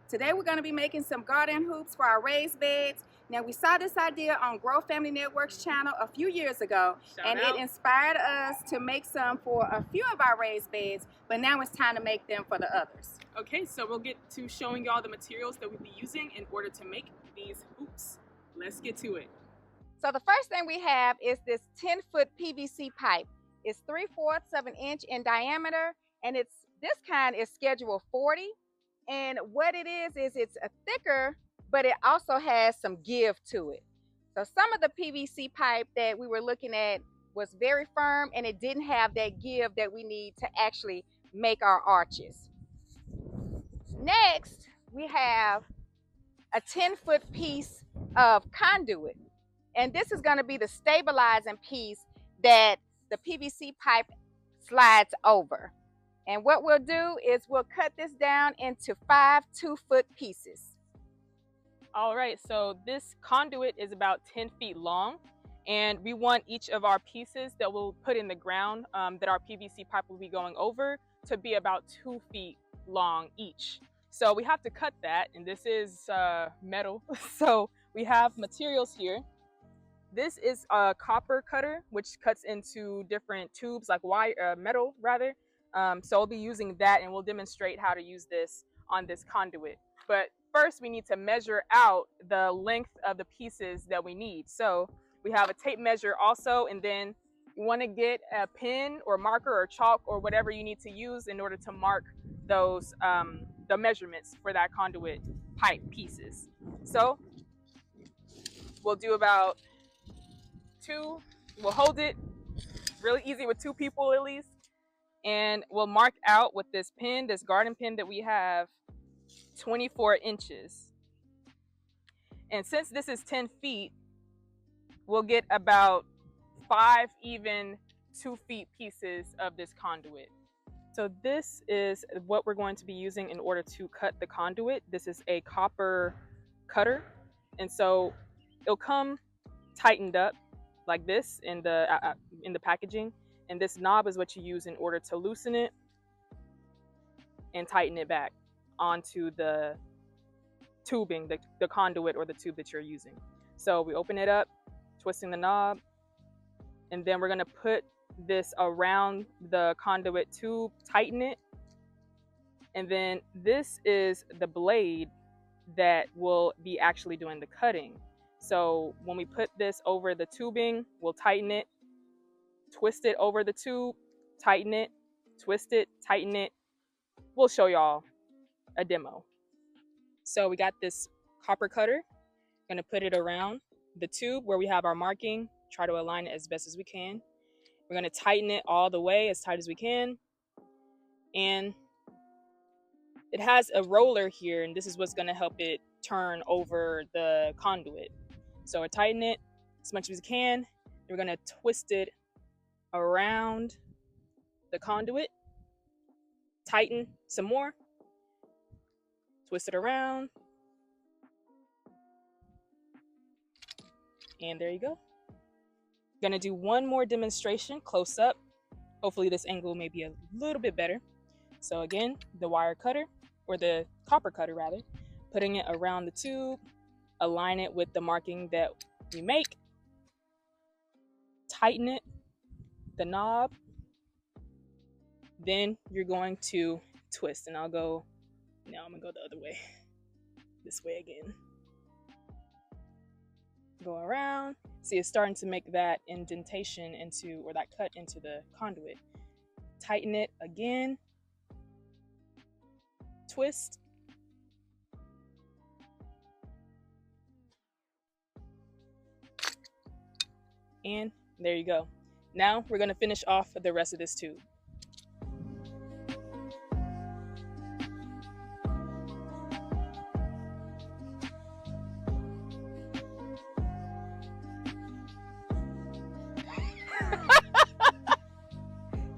Today we're going to be making some garden hoops for our raised beds. Now we saw this idea on Grow Family Network's channel a few years ago, and it inspired us to make some for a few of our raised beds, but now it's time to make them for the others. Okay, so we'll get to showing y'all the materials that we'll be using in order to make these hoops. Let's get to it. So the first thing we have is this 10-foot PVC pipe. It's 3/4 of an inch in diameter, and this kind is schedule 40. And what it is it's a thicker, but it also has some give to it. So some of the PVC pipe that we were looking at was very firm, and it didn't have that give that we need to actually make our arches. Next, we have a 10-foot piece of conduit. And this is going to be the stabilizing piece that the PVC pipe slides over. And what we'll do is we'll cut this down into 5 2-foot pieces. All right, so this conduit is about 10 feet long, and we want each of our pieces that we'll put in the ground that our PVC pipe will be going over to be about 2 feet long each. So we have to cut that, and this is metal. So we have materials here. This is a copper cutter, which cuts into different tubes, like wire, metal rather. So I'll be using that, and we'll demonstrate how to use this on this conduit. But first we need to measure out the length of the pieces that we need. So we have a tape measure also, and then you want to get a pen or marker or chalk or whatever you need to use in order to mark those the measurements for that conduit pipe pieces. So we'll do about 2. We'll hold it really easy with 2 people at least, and we'll mark out with this pen, this garden pen that we have, 24 inches. And since this is 10 feet, we'll get about 5 even 2 feet pieces of this conduit. So this is what we're going to be using in order to cut the conduit. This is a copper cutter, and so it'll come tightened up like this in the packaging, and this knob is what you use in order to loosen it and tighten it back onto the tubing, the conduit or the tube that you're using. So we open it up, twisting the knob, and then we're going to put this around the conduit tube, tighten it, and then this is the blade that will be actually doing the cutting. So when we put this over the tubing, we'll tighten it, twist it over the tube, tighten it, twist it, tighten it. We'll show y'all a demo. So we got this copper cutter, gonna put it around the tube where we have our marking, try to align it as best as we can. We're gonna tighten it all the way, as tight as we can. And it has a roller here, and this is what's gonna help it turn over the conduit. So we tighten it as much as we can. We're gonna twist it around the conduit, tighten some more, twist it around, and there you go. Gonna do one more demonstration close up. Hopefully this angle may be a little bit better. So again, the wire cutter, or the copper cutter rather, putting it around the tube, align it with the marking that we make, tighten it, the knob, then you're going to twist, and I'm gonna go the other way, this way again. Go around, see it's starting to make that indentation into, or that cut into the conduit. Tighten it again, twist, and there you go. Now we're gonna finish off the rest of this tube.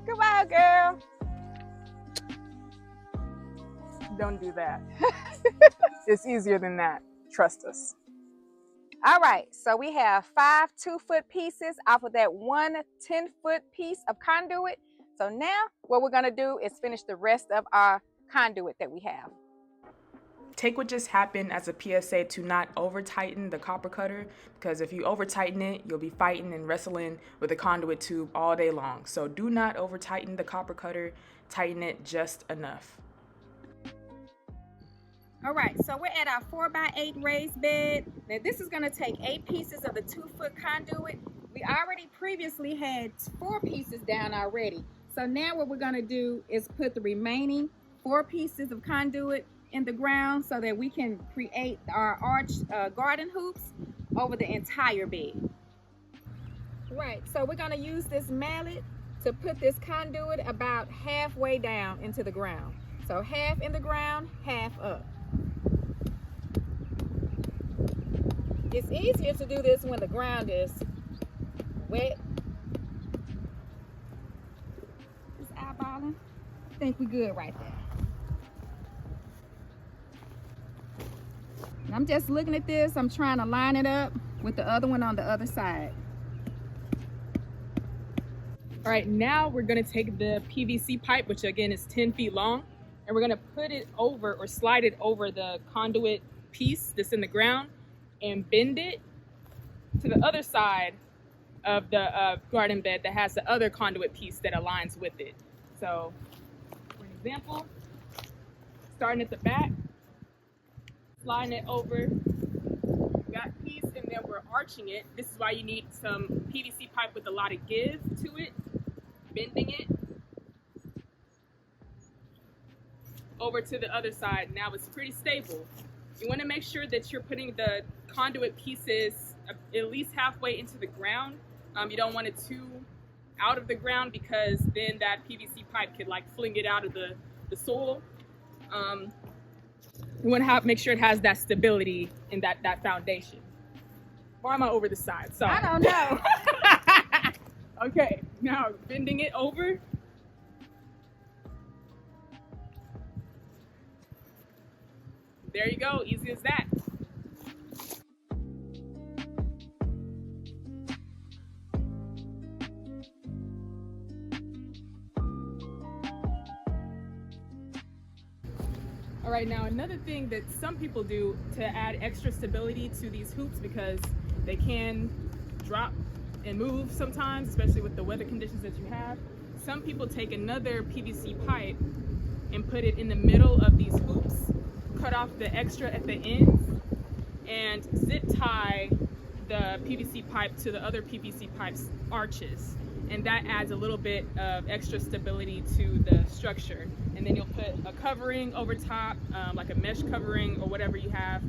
Come on, girl. Don't do that. It's easier than that. Trust us. All right, so we have 5 2-foot pieces off of that 1 10-foot piece of conduit. So now what we're gonna do is finish the rest of our conduit that we have. take what just happened as a PSA to not over tighten the copper cutter, because if you over tighten it, you'll be fighting and wrestling with the conduit tube all day long. So do not over tighten the copper cutter, tighten it just enough. All right, so we're at our 4x8 raised bed. Now this is gonna take 8 pieces of the 2-foot conduit. We already previously had 4 pieces down already. So now what we're gonna do is put the remaining 4 pieces of conduit in the ground so that we can create our arched garden hoops over the entire bed. Right, so we're gonna use this mallet to put this conduit about halfway down into the ground. So half in the ground, half up. It's easier to do this when the ground is wet. Just eyeballing. I think we're good right there. And I'm just looking at this. I'm trying to line it up with the other one on the other side. All right, now we're gonna take the PVC pipe, which again is 10 feet long, and we're gonna put it over or slide it over the conduit piece that's in the ground and bend it to the other side of the garden bed that has the other conduit piece that aligns with it. So for an example, starting at the back, sliding it over that piece, and then we're arching it. This is why you need some PVC pipe with a lot of give to it, bending it over to the other side. Now it's pretty stable. You want to make sure that you're putting the conduit pieces at least halfway into the ground. You don't want it too out of the ground, because then that PVC pipe could like fling it out of the soil. You want to make sure it has that stability in that foundation. Why am I over the side? Sorry. I don't know. Okay, now bending it over. There you go, easy as that. All right, now another thing that some people do to add extra stability to these hoops, because they can drop and move sometimes, especially with the weather conditions that you have. Some people take another PVC pipe and put it in the middle of these hoops, cut off the extra at the ends, and zip tie the PVC pipe to the other PVC pipe's arches. And that adds a little bit of extra stability to the structure. And then you'll put a covering over top, like a mesh covering or whatever you have,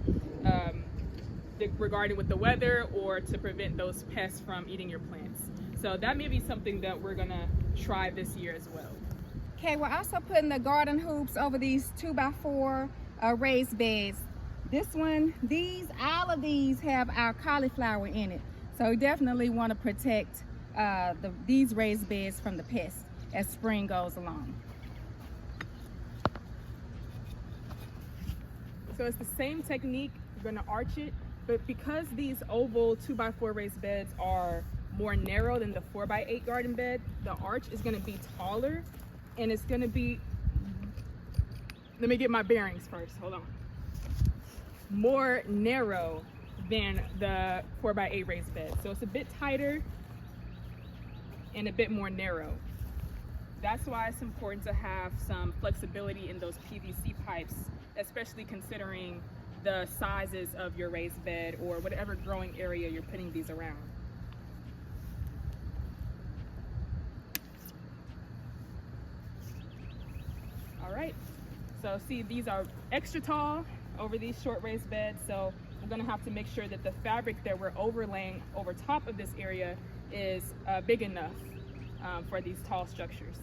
regarding with the weather or to prevent those pests from eating your plants. So that may be something that we're gonna try this year as well. Okay, we're also putting the garden hoops over these 2x4 raised beds. This one, all of these have our cauliflower in it. So we definitely want to protect these raised beds from the pests as spring goes along. So it's the same technique. We're gonna arch it, but because these oval 2x4 raised beds are more narrow than the 4x8 garden bed, the arch is gonna be taller, and it's gonna be, let me get my bearings first, hold on. More narrow than the 4x8 raised bed. So it's a bit tighter and a bit more narrow. That's why it's important to have some flexibility in those PVC pipes, especially considering the sizes of your raised bed or whatever growing area you're putting these around. All right, so see, these are extra tall over these short raised beds, so we're gonna have to make sure that the fabric that we're overlaying over top of this area is big enough for these tall structures.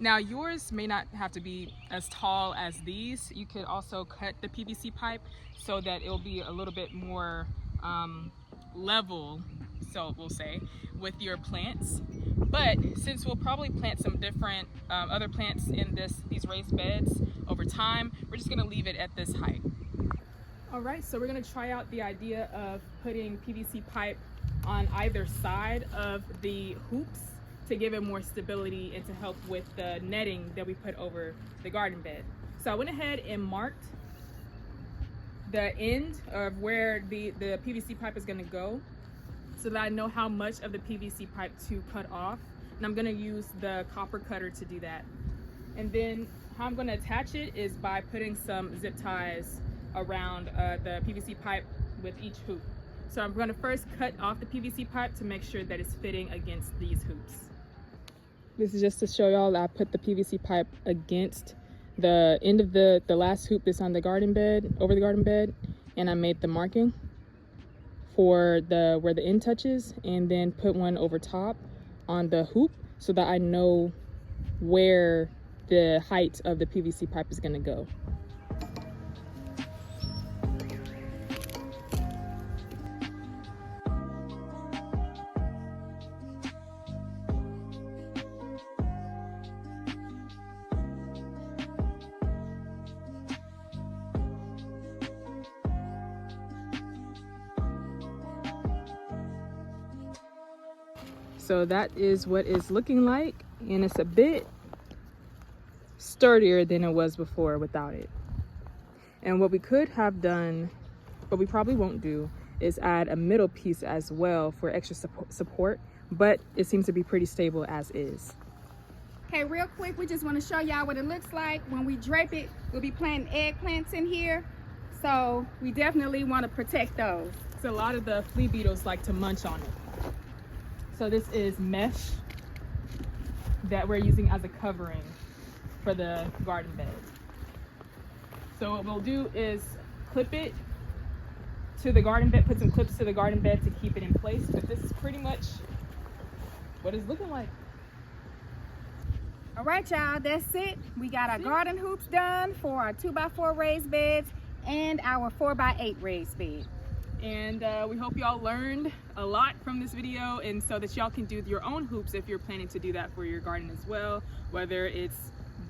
Now yours may not have to be as tall as these. You could also cut the PVC pipe so that it'll be a little bit more level, so we'll say, with your plants. But since we'll probably plant some different other plants in these raised beds over time, we're just gonna leave it at this height. All right, so we're gonna try out the idea of putting PVC pipe on either side of the hoops to give it more stability and to help with the netting that we put over the garden bed. So I went ahead and marked the end of where the PVC pipe is gonna go so that I know how much of the PVC pipe to cut off. And I'm gonna use the copper cutter to do that. And then how I'm gonna attach it is by putting some zip ties around the PVC pipe with each hoop. So I'm gonna first cut off the PVC pipe to make sure that it's fitting against these hoops. This is just to show y'all that I put the PVC pipe against the end of the last hoop that's on the garden bed, over the garden bed, and I made the marking for where the end touches, and then put one over top on the hoop so that I know where the height of the PVC pipe is gonna go. So that is what it's looking like, and it's a bit sturdier than it was before without it. And what we could have done, but we probably won't do, is add a middle piece as well for extra support, but it seems to be pretty stable as is. Okay, real quick, we just want to show y'all what it looks like. When we drape it, we'll be planting eggplants in here, so we definitely want to protect those. So a lot of the flea beetles like to munch on it. So this is mesh that we're using as a covering for the garden bed. So what we'll do is clip it to the garden bed, put some clips to the garden bed to keep it in place, but this is pretty much what it's looking like. All right, y'all, that's it. We got our garden hoops done for our 2x4 raised beds and our 4x8 raised bed. And we hope y'all learned a lot from this video, and so that y'all can do your own hoops if you're planning to do that for your garden as well. Whether it's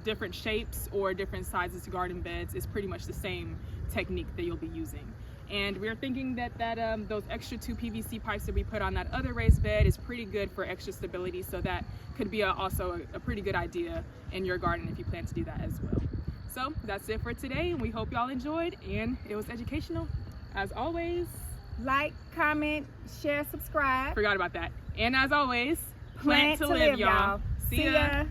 different shapes or different sizes garden beds, it's pretty much the same technique that you'll be using. And we're thinking that those extra 2 PVC pipes that we put on that other raised bed is pretty good for extra stability, so that could be also a pretty good idea in your garden if you plan to do that as well. So that's it for today, and we hope y'all enjoyed, and it was educational. As always, like, comment, share, subscribe. Forgot about that. And as always, plant to live, y'all. See ya.